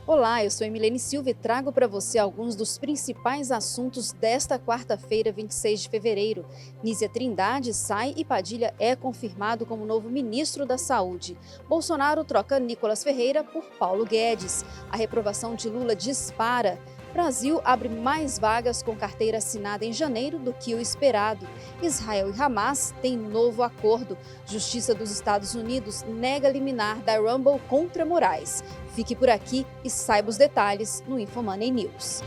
Olá, eu sou Emilene Silva e trago para você alguns dos principais assuntos desta quarta-feira, 26 de fevereiro. Nízia Trindade sai e Padilha é confirmado como novo ministro da Saúde. Bolsonaro troca Nicolas Ferreira por Paulo Guedes. A reprovação de Lula dispara. Brasil abre mais vagas com carteira assinada em janeiro do que o esperado. Israel e Hamas têm novo acordo. Justiça dos Estados Unidos nega liminar da Rumble contra Moraes. Fique por aqui e saiba os detalhes no Infomoney News.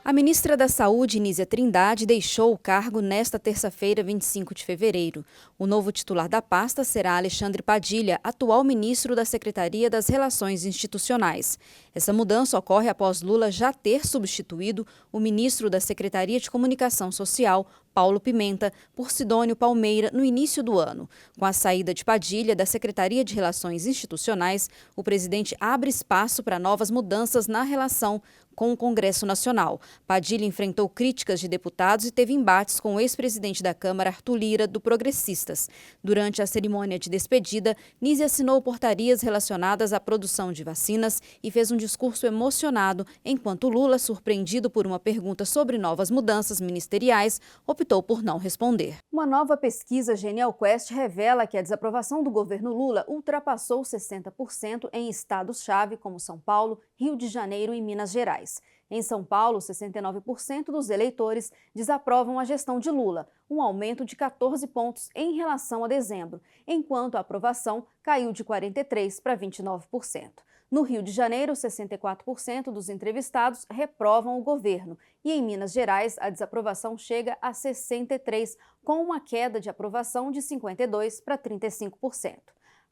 A ministra da Saúde, Nízia Trindade, deixou o cargo nesta terça-feira, 25 de fevereiro. O novo titular da pasta será Alexandre Padilha, atual ministro da Secretaria das Relações Institucionais. Essa mudança ocorre após Lula já ter substituído o ministro da Secretaria de Comunicação Social, Paulo Pimenta, por Sidônio Palmeira, no início do ano. Com a saída de Padilha da Secretaria de Relações Institucionais, o presidente abre espaço para novas mudanças na relação com o Congresso Nacional. Padilha enfrentou críticas de deputados e teve embates com o ex-presidente da Câmara, Arthur Lira, do Progressistas. Durante a cerimônia de despedida, Nízia assinou portarias relacionadas à produção de vacinas e fez um discurso emocionado, enquanto Lula, surpreendido por uma pergunta sobre novas mudanças ministeriais, optou por não responder. Uma nova pesquisa Genial Quest revela que a desaprovação do governo Lula ultrapassou 60% em estados-chave como São Paulo, Rio de Janeiro e Minas Gerais. Em São Paulo, 69% dos eleitores desaprovam a gestão de Lula, um aumento de 14 pontos em relação a dezembro, enquanto a aprovação caiu de 43% para 29%. No Rio de Janeiro, 64% dos entrevistados reprovam o governo e em Minas Gerais a desaprovação chega a 63%, com uma queda de aprovação de 52% para 35%.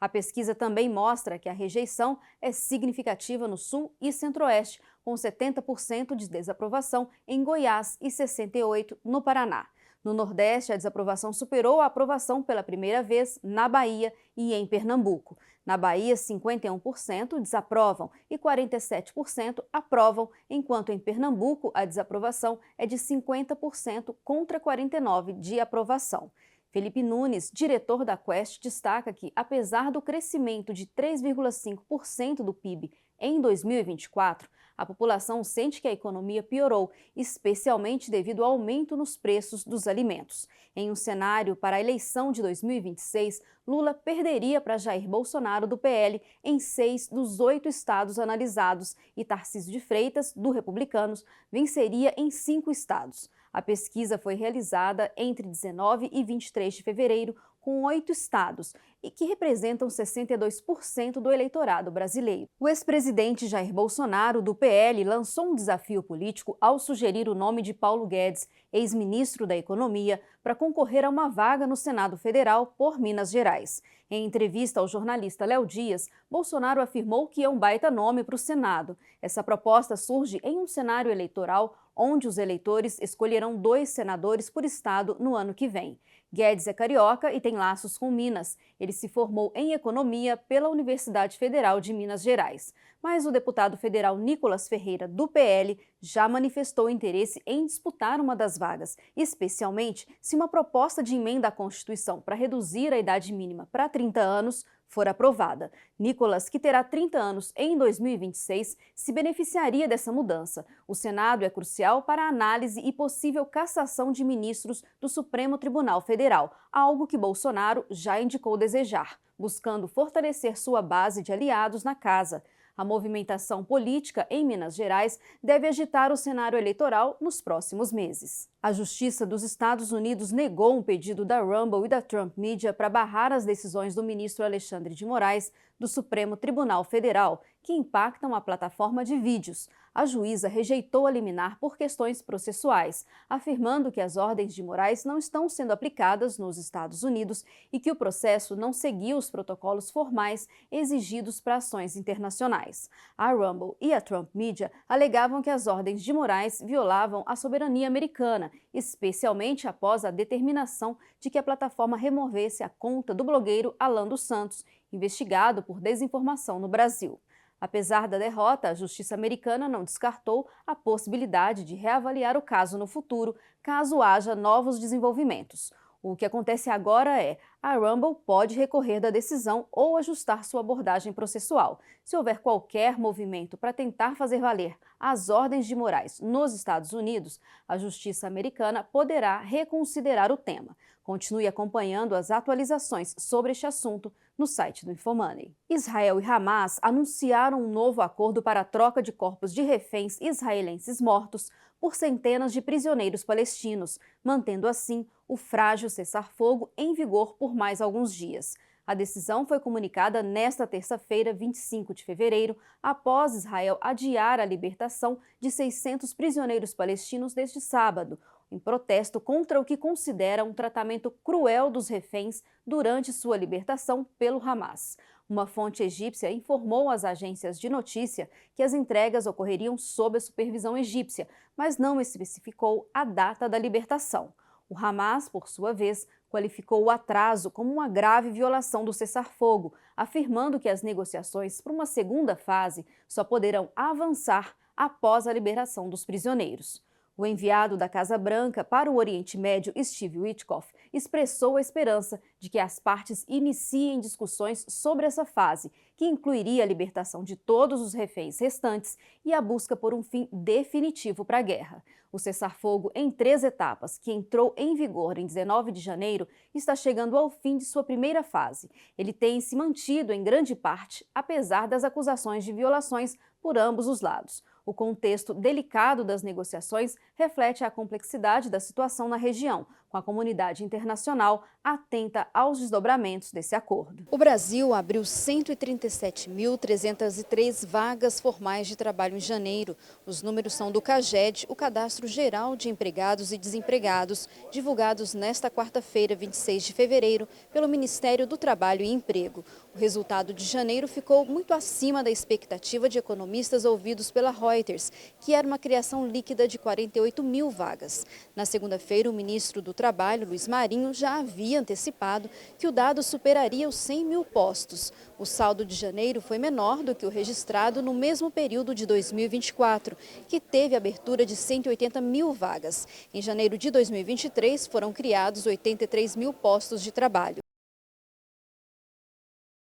A pesquisa também mostra que a rejeição é significativa no Sul e Centro-Oeste, com 70% de desaprovação em Goiás e 68% no Paraná. No Nordeste, a desaprovação superou a aprovação pela primeira vez na Bahia e em Pernambuco. Na Bahia, 51% desaprovam e 47% aprovam, enquanto em Pernambuco a desaprovação é de 50% contra 49% de aprovação. Felipe Nunes, diretor da Quest, destaca que, apesar do crescimento de 3,5% do PIB em 2024, a população sente que a economia piorou, especialmente devido ao aumento nos preços dos alimentos. Em um cenário para a eleição de 2026, Lula perderia para Jair Bolsonaro, do PL, em 6 dos 8 estados analisados e Tarcísio de Freitas, do Republicanos, venceria em 5 estados. A pesquisa foi realizada entre 19 e 23 de fevereiro, com 8 estados, e que representam 62% do eleitorado brasileiro. O ex-presidente Jair Bolsonaro, do PL, lançou um desafio político ao sugerir o nome de Paulo Guedes, ex-ministro da Economia, para concorrer a uma vaga no Senado Federal por Minas Gerais. Em entrevista ao jornalista Léo Dias, Bolsonaro afirmou que é um baita nome para o Senado. Essa proposta surge em um cenário eleitoral onde os eleitores escolherão 2 senadores por estado no ano que vem. Guedes é carioca e tem laços com Minas. Ele se formou em economia pela Universidade Federal de Minas Gerais. Mas o deputado federal Nicolas Ferreira, do PL, já manifestou interesse em disputar uma das vagas, especialmente se uma proposta de emenda à Constituição para reduzir a idade mínima para 30 anos for aprovada. Nicolas, que terá 30 anos em 2026, se beneficiaria dessa mudança. O Senado é crucial para a análise e possível cassação de ministros do Supremo Tribunal Federal, algo que Bolsonaro já indicou desejar, buscando fortalecer sua base de aliados na casa. A movimentação política em Minas Gerais deve agitar o cenário eleitoral nos próximos meses. A Justiça dos Estados Unidos negou um pedido da Rumble e da Trump Media para barrar as decisões do ministro Alexandre de Moraes do Supremo Tribunal Federal, que impactam a plataforma de vídeos. A juíza rejeitou a liminar por questões processuais, afirmando que as ordens de Moraes não estão sendo aplicadas nos Estados Unidos e que o processo não seguiu os protocolos formais exigidos para ações internacionais. A Rumble e a Trump Media alegavam que as ordens de Moraes violavam a soberania americana, especialmente após a determinação de que a plataforma removesse a conta do blogueiro Alan dos Santos, investigado por desinformação no Brasil. Apesar da derrota, a justiça americana não descartou a possibilidade de reavaliar o caso no futuro, caso haja novos desenvolvimentos. O que acontece agora é, a Rumble pode recorrer da decisão ou ajustar sua abordagem processual. Se houver qualquer movimento para tentar fazer valer as ordens de Moraes nos Estados Unidos, a Justiça americana poderá reconsiderar o tema. Continue acompanhando as atualizações sobre este assunto no site do Infomoney. Israel e Hamas anunciaram um novo acordo para a troca de corpos de reféns israelenses mortos por centenas de prisioneiros palestinos, mantendo assim o frágil cessar-fogo em vigor por mais alguns dias. A decisão foi comunicada nesta terça-feira, 25 de fevereiro, após Israel adiar a libertação de 600 prisioneiros palestinos neste sábado, em protesto contra o que considera um tratamento cruel dos reféns durante sua libertação pelo Hamas. Uma fonte egípcia informou às agências de notícia que as entregas ocorreriam sob a supervisão egípcia, mas não especificou a data da libertação. O Hamas, por sua vez, qualificou o atraso como uma grave violação do cessar-fogo, afirmando que as negociações para uma segunda fase só poderão avançar após a liberação dos prisioneiros. O enviado da Casa Branca para o Oriente Médio, Steve Witkoff, expressou a esperança de que as partes iniciem discussões sobre essa fase, que incluiria a libertação de todos os reféns restantes e a busca por um fim definitivo para a guerra. O cessar-fogo em 3 etapas, que entrou em vigor em 19 de janeiro, está chegando ao fim de sua primeira fase. Ele tem se mantido em grande parte, apesar das acusações de violações por ambos os lados. O contexto delicado das negociações reflete a complexidade da situação na região, com a comunidade internacional atenta aos desdobramentos desse acordo. O Brasil abriu 137.303 vagas formais de trabalho em janeiro. Os números são do CAGED, o Cadastro Geral de Empregados e Desempregados, divulgados nesta quarta-feira, 26 de fevereiro, pelo Ministério do Trabalho e Emprego. O resultado de janeiro ficou muito acima da expectativa de economistas ouvidos pela Reuters, que era uma criação líquida de 48 mil vagas. Na segunda-feira, o ministro do Trabalho, Luiz Marinho, já havia antecipado que o dado superaria os 100 mil postos. O saldo de janeiro foi menor do que o registrado no mesmo período de 2024, que teve abertura de 180 mil vagas. Em janeiro de 2023, foram criados 83 mil postos de trabalho.